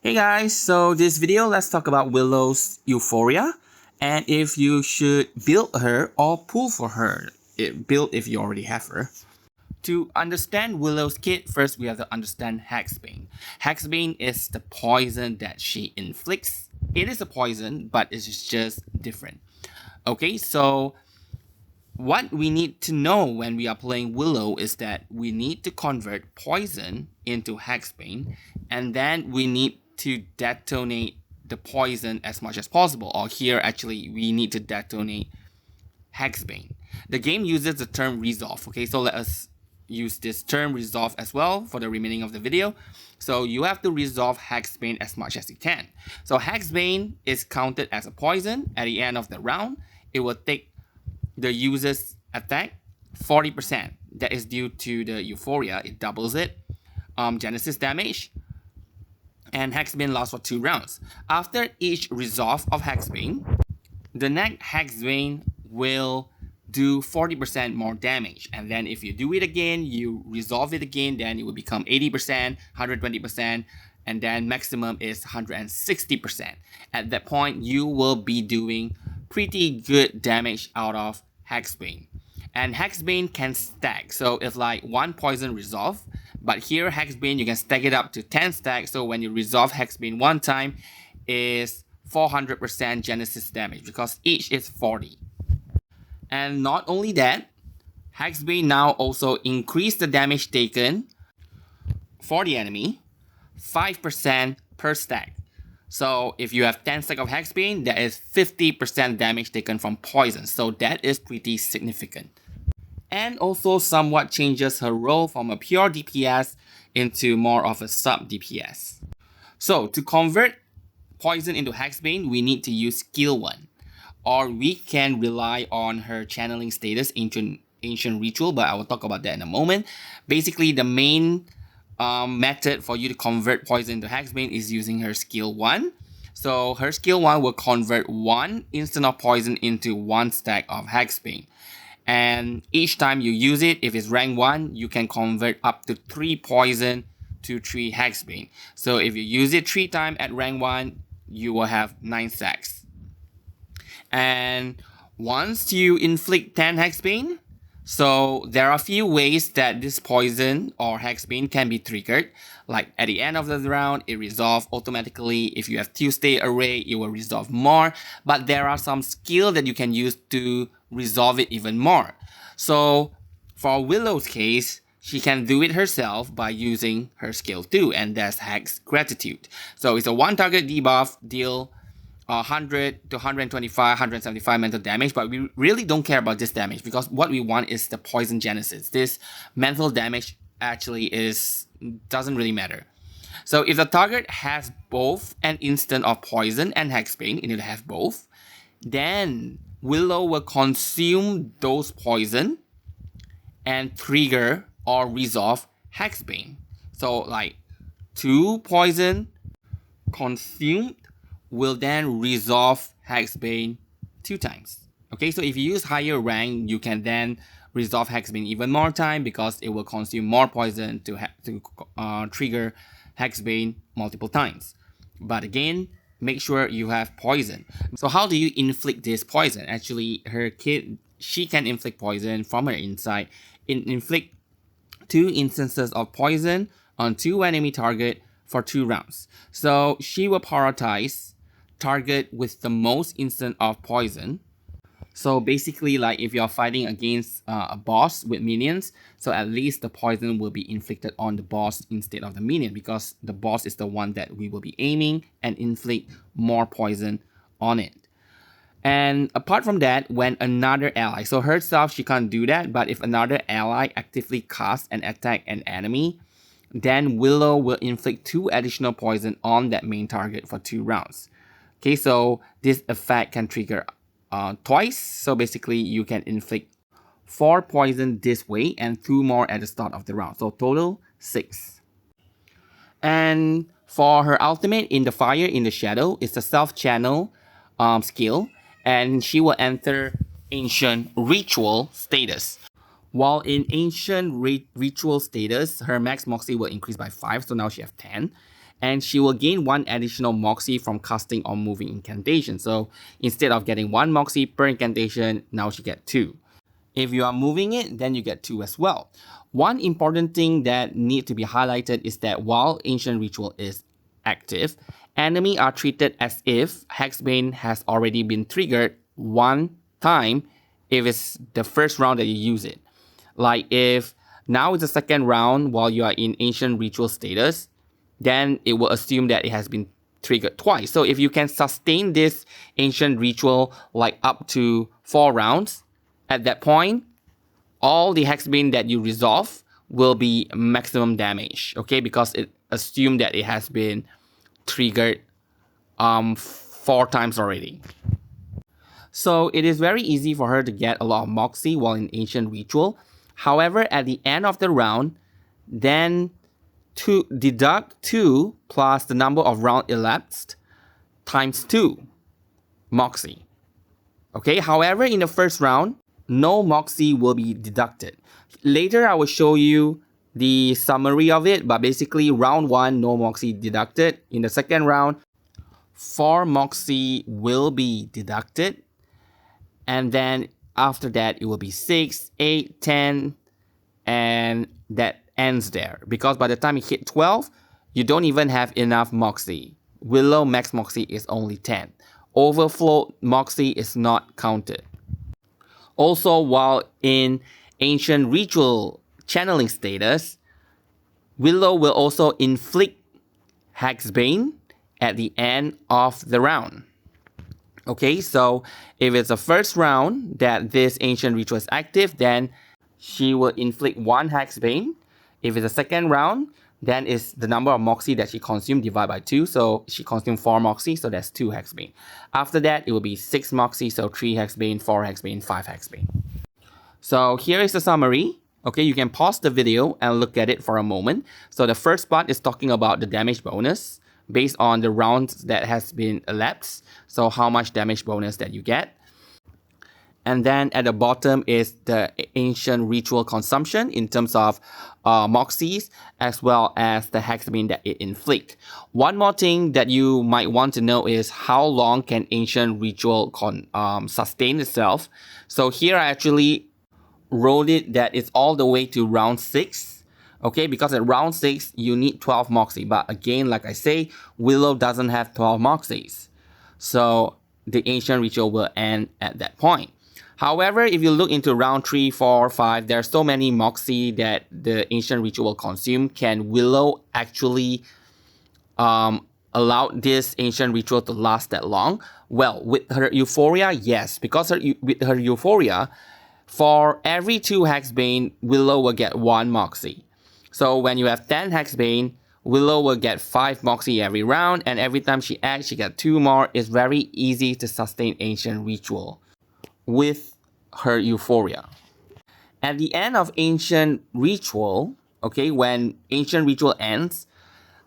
Hey guys, so this video let's talk about Willow's Euphoria and if you should build her or pull for her. Build if you already have her. To understand Willow's kit, first we have to understand Hags Bane. Hags Bane is the poison that she inflicts. It is a poison, but it's just different. Okay, so what we need to know when we are playing Willow is that we need to convert poison into Hags Bane, and then we need to detonate the poison as much as possible. Or here, actually, we need to detonate Hags Bane. The game uses the term resolve. Okay, so let us use this term resolve as well for the remaining of the video. So you have to resolve Hags Bane as much as you can. So Hags Bane is counted as a poison at the end of the round. It will take the user's attack 40%. That is due to the Euphoria. It doubles it. Genesis damage. And Hags Bane lasts for 2 rounds. After each resolve of Hags Bane, the next Hags Bane will do 40% more damage. And then if you do it again, you resolve it again, then it will become 80%, 120%, and then maximum is 160%. At that point, you will be doing pretty good damage out of Hags Bane. And Hags Bane can stack, so it's like 1 poison resolve, but here Hags Bane you can stack it up to 10 stacks, so when you resolve Hags Bane 1 time is 400% Genesis damage because each is 40. And not only that, Hags Bane now also increase the damage taken for the enemy 5% per stack. So if you have 10 stacks of Hags Bane, that is 50% damage taken from poison. So that is pretty significant. And also somewhat changes her role from a pure DPS into more of a sub DPS. So to convert poison into Hags Bane, we need to use skill 1. Or we can rely on her channeling status, ancient ritual, but I will talk about that in a moment. Basically, the main method for you to convert poison into Hags Bane is using her skill 1. So her skill 1 will convert 1 instant of poison into 1 stack of Hags Bane. And each time you use it, if it's rank 1, you can convert up to 3 poison to 3 Hags Bane. So if you use it 3 times at rank 1, you will have 9 stacks. And once you inflict 10 Hags Bane, so there are a few ways that this poison or Hags Bane can be triggered. Like at the end of the round, it resolves automatically. If you have 2-state array, it will resolve more. But there are some skills that you can use to resolve it even more. So for Willow's case, she can do it herself by using her skill 2, and that's Hags Gratitude. So it's a 1 target debuff, deal 100 to 125, 175 mental damage, but we really don't care about this damage because what we want is the poison genesis. This mental damage actually doesn't really matter. So if the target has both an instant of poison and Hags Bane, it need to have both, then Willow will consume those poison and trigger or resolve Hags Bane. So like 2 poison consumed will then resolve Hags Bane 2 times. Okay, so if you use higher rank, you can then resolve Hags Bane even more time because it will consume more poison to trigger Hags Bane multiple times. But again, make sure you have poison. So how do you inflict this poison? Actually, her kit, she can inflict poison from her inside. Inflict 2 instances of poison on 2 enemy target for 2 rounds. So she will prioritize target with the most instant of poison. So basically, like if you're fighting against a boss with minions, so at least the poison will be inflicted on the boss instead of the minion because the boss is the one that we will be aiming and inflict more poison on it. And apart from that, when another ally, so herself she can't do that, but if another ally actively casts and attack an enemy, then Willow will inflict 2 additional poison on that main target for 2 rounds. Okay, so this effect can trigger twice. So basically, you can inflict 4 poison this way and 2 more at the start of the round. So total 6. And for her ultimate in the fire in the shadow, it's a self-channel skill, and she will enter ancient ritual status. While in ancient ritual status, her max Moxie will increase by 5, so now she has 10. and she will gain 1 additional Moxie from casting or moving incantation. So instead of getting 1 Moxie per incantation, now she gets 2. If you are moving it, then you get 2 as well. One important thing that needs to be highlighted is that while Ancient Ritual is active, enemies are treated as if Hags Bane has already been triggered 1 time if it's the first round that you use it. Like if now it's the second round while you are in Ancient Ritual status, then it will assume that it has been triggered twice. So if you can sustain this Ancient Ritual like up to 4 rounds, at that point, all the Hags Bane that you resolve will be maximum damage, okay? Because it assumed that it has been triggered 4 times already. So it is very easy for her to get a lot of Moxie while in Ancient Ritual. However, at the end of the round, then deduct 2 plus the number of rounds elapsed times 2 Moxie. Okay, however, in the first round, no Moxie will be deducted. Later, I will show you the summary of it, but basically round 1, no Moxie deducted. In the second round, 4 Moxie will be deducted. And then after that, it will be 6, 8, 10, and that ends there. Because by the time you hit 12, you don't even have enough Moxie. Willow max Moxie is only 10. Overflow Moxie is not counted. Also, while in Ancient Ritual channeling status, Willow will also inflict Hags Bane at the end of the round. Okay, so if it's the first round that this Ancient Ritual is active, then she will inflict 1 Hags Bane. If it's the second round, then it's the number of Moxie that she consumed divided by 2. So she consumed 4 Moxie, so that's 2 Hags Bane. After that, it will be 6 Moxie, so 3 Hags Bane, 4 Hags Bane, 5 Hags Bane. So here is the summary. Okay, you can pause the video and look at it for a moment. So the first part is talking about the damage bonus based on the rounds that has been elapsed. So how much damage bonus that you get. And then at the bottom is the Ancient Ritual consumption in terms of Moxies, as well as the Hags Bane that it inflicts. One more thing that you might want to know is how long can Ancient Ritual sustain itself. So here I actually wrote it that it's all the way to round 6. Okay, because at round 6, you need 12 Moxie. But again, like I say, Willow doesn't have 12 Moxies. So the Ancient Ritual will end at that point. However, if you look into round 3, 4, 5, there are so many Moxie that the Ancient Ritual will consume. Can Willow actually allow this Ancient Ritual to last that long? Well, with her Euphoria, yes. Because with her Euphoria, for every 2 Hags Bane, Willow will get 1 Moxie. So when you have 10 Hags Bane, Willow will get 5 Moxie every round, and every time she acts, she gets 2 more. It's very easy to sustain Ancient Ritual with her Euphoria. At the end of Ancient Ritual, okay, when Ancient Ritual ends,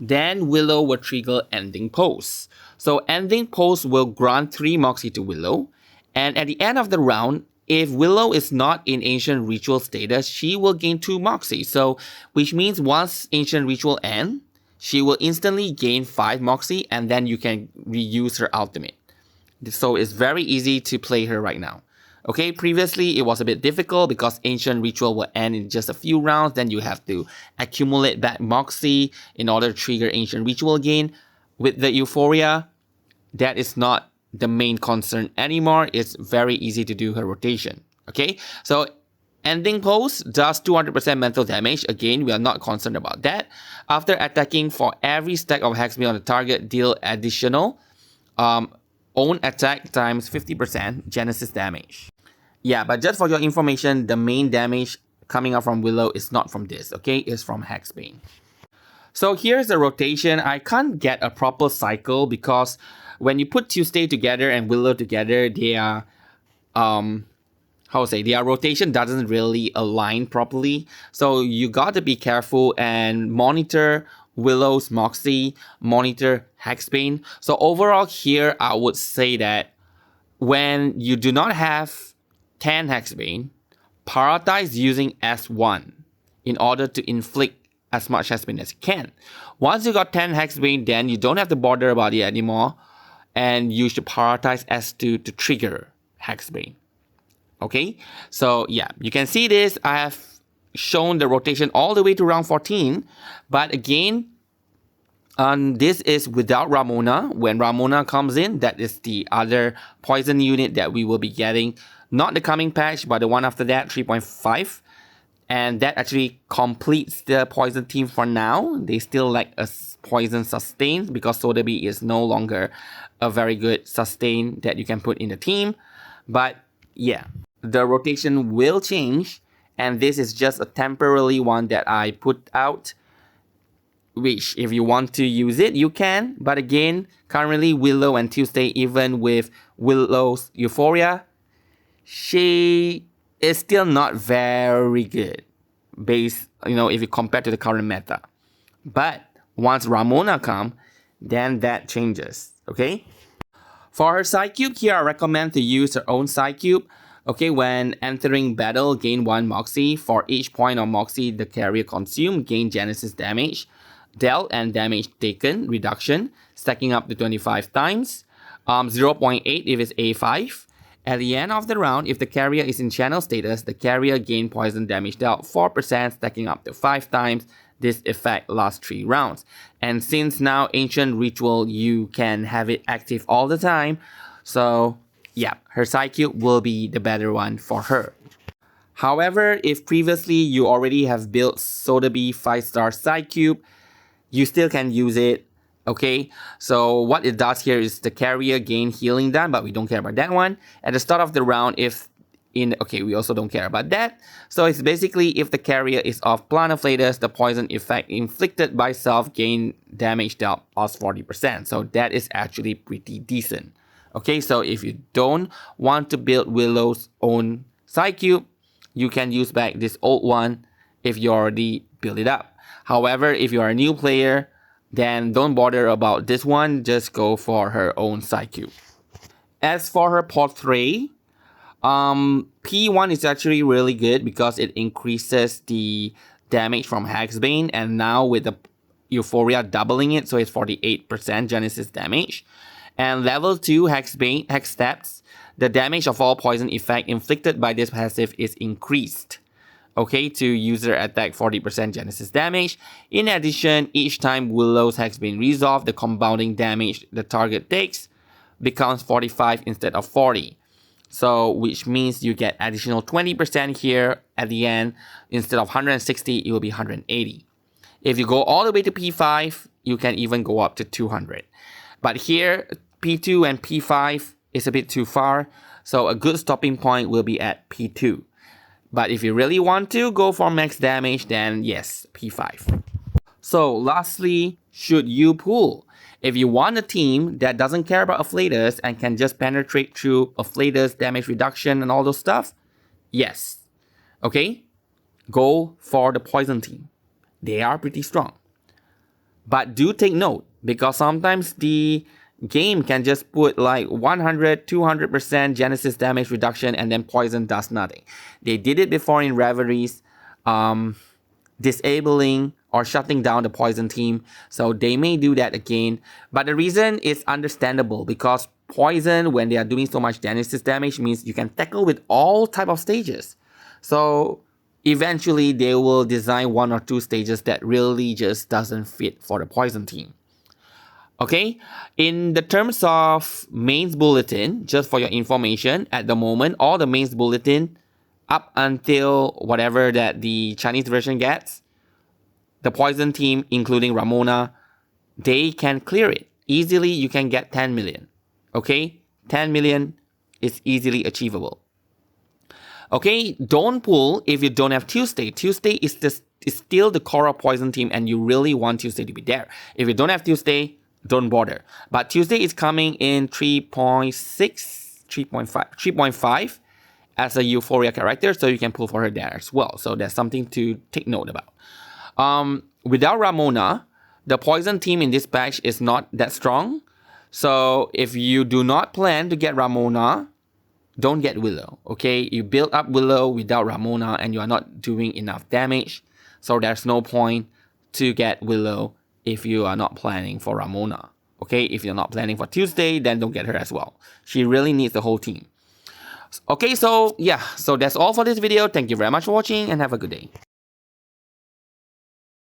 then Willow will trigger Ending Pose. So Ending Pose will grant 3 Moxie to Willow, and at the end of the round, if Willow is not in Ancient Ritual status, she will gain 2 Moxie. So, which means once Ancient Ritual ends, she will instantly gain 5 Moxie, and then you can reuse her ultimate. So it's very easy to play her right now. Okay, previously it was a bit difficult because Ancient Ritual will end in just a few rounds. Then you have to accumulate that Moxie in order to trigger Ancient Ritual again. With the Euphoria, that is not the main concern anymore. It's very easy to do her rotation. Okay, so Ending Pose does 200% mental damage. Again, we are not concerned about that. After attacking for every stack of Hags Bane on the target, deal additional own attack times 50% Genesis damage. Yeah, but just for your information, the main damage coming out from Willow is not from this, okay? It's from Hags Bane. So here's the rotation. I can't get a proper cycle because when you put Tuesday together and Willow together, they are, their rotation doesn't really align properly. So you gotta be careful and monitor Willow's Moxie, monitor Hags Bane. So overall here, I would say that when you do not have 10 Hags Bane, prioritize using S1 in order to inflict as much Hags Bane as you can. Once you got 10 Hags Bane, then you don't have to bother about it anymore, and you should prioritize S2 to trigger Hags Bane. Okay, so yeah, you can see this. I have shown the rotation all the way to round 14, but again, this is without Ramona. When Ramona comes in, that is the other poison unit that we will be getting. Not the coming patch, but the one after that, 3.5. And that actually completes the poison team for now. They still lack a poison sustain because Sotheby is no longer a very good sustain that you can put in the team. But yeah, the rotation will change. And this is just a temporary one that I put out, which if you want to use it, you can. But again, currently Willow and Tuesday, even with Willow's Euphoria, she is still not very good based, if you compare to the current meta. But once Ramona come, then that changes, okay? For her Psychube, here I recommend to use her own Psychube. Okay, when entering battle, gain 1 Moxie. For each point of Moxie the carrier consumed, gain Genesis damage, dealt and damage taken reduction, stacking up to 25 times. 0.8 if it's A5. At the end of the round, if the carrier is in channel status, the carrier gain poison damage dealt 4%, stacking up to 5 times. This effect lasts 3 rounds. And since now Ancient Ritual, you can have it active all the time. So yeah, her Psychube will be the better one for her. However, if previously you already have built Sotheby 5-star Psychube, you still can use it. Okay, so what it does here is the carrier gain healing done, but we don't care about that one. At the start of the round, we also don't care about that. So it's basically if the carrier is off Planiflatus, the poison effect inflicted by self gain damage dealt plus 40%. So that is actually pretty decent. Okay, so if you don't want to build Willow's own Psychube, you can use back this old one if you already built it up. However, if you are a new player, then don't bother about this one, just go for her own Psychube. As for her portrait, P1 is actually really good because it increases the damage from Hags Bane, and now with the Euphoria doubling it, so it's 48% Genesis damage. And level 2 Hags Bane, Hags Steps, the damage of all poison effect inflicted by this passive is increased. Okay, to user attack 40% Genesis damage. In addition, each time Willow's Hags Bane resolved, the compounding damage the target takes becomes 45 instead of 40. So, which means you get additional 20% here at the end. Instead of 160, it will be 180. If you go all the way to P5, you can even go up to 200. But here, P2 and P5 is a bit too far. So a good stopping point will be at P2. But if you really want to go for max damage, then yes, P5. So lastly, should you pull? If you want a team that doesn't care about Afflatus and can just penetrate through Afflatus, damage reduction and all those stuff, yes. Okay? Go for the poison team. They are pretty strong. But do take note, because sometimes the game can just put like 100, 200% Genesis damage reduction and then poison does nothing. They did it before in Reveries, disabling or shutting down the poison team. So they may do that again. But the reason is understandable, because poison, when they are doing so much Genesis damage, means you can tackle with all type of stages. So eventually they will design 1 or 2 stages that really just doesn't fit for the poison team. Okay, in the terms of mains bulletin, just for your information, at the moment, all the mains bulletin, up until whatever that the Chinese version gets, the poison team, including Ramona, they can clear it. Easily, you can get 10 million. Okay, 10 million is easily achievable. Okay, don't pull if you don't have Tuesday. Tuesday is still the core of poison team and you really want Tuesday to be there. If you don't have Tuesday, don't bother. But Tuesday is coming in 3.6, 3.5 as a Euphoria character, so you can pull for her there as well. So that's something to take note about. Without Ramona, the poison team in this patch is not that strong. So if you do not plan to get Ramona, don't get Willow. Okay, you build up Willow without Ramona and you are not doing enough damage. So there's no point to get Willow if you are not planning for Ramona. Okay, if you're not planning for Tuesday, then don't get her as well. She really needs the whole team. Okay, so yeah, so that's all for this video. Thank you very much for watching and have a good day.